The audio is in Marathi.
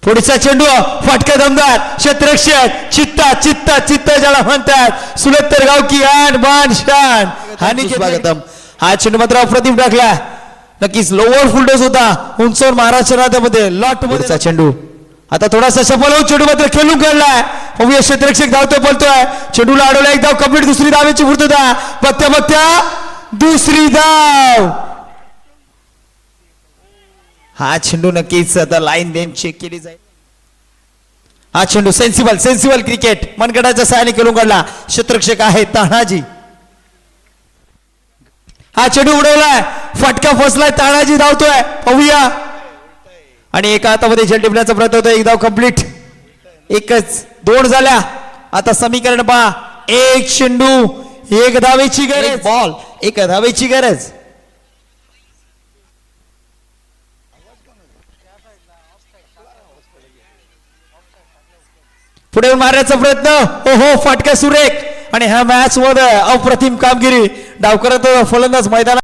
पुढचा चेंडू फटका दमदार क्षेत्ररक्षक चित्ता चित्ता चित्ता ज्याला म्हणतात सुलत्तर गावकी आन बान शान आणि स्वागतम. हा चेंडू मात्र अप्रतिम टाकला. नक्कीच लोअर फुल डोस होता उंचवून महाराष्ट्र राज्यामध्ये लॉट मधचा चेंडू आता थोडासा सफल होऊन चेंडू मात्र खेळून काढलाय. पाहूया क्षेत्ररक्षक धावतोय बोलतोय चेंडूला अडवला एक धाव कंप्लीट. दुसरी धावेची पूर्तता बघत्या बघत्या दुसरी धाव. हा चेंडू नक्कीच आता लाईन बेन चेक केली जाईल. हा चेंडू सेन्सिबल सेन्सिबल क्रिकेट मनगटाच्या सहाय्याने खेळून काढला. क्षेत्ररक्षक आहे तानाजी. हा चेंडू उडवलाय फटका फसलाय तानाजी धावतोय पाहूया आणि एका हातामध्ये झेल टिपण्याचा प्रयत्न होतोय. एक धाव कंप्लीट. एकच दोन झाल्या. आता समीकरण पहा एक चेंडू एक धावेची गरज बॉल एक धावेची गरज. पुढे मारण्याचा प्रयत्न ओहो फटका सुरेख आणि ह्या मॅच मध्ये अप्रतिम कामगिरी डाव करत फलंदाज मैदानात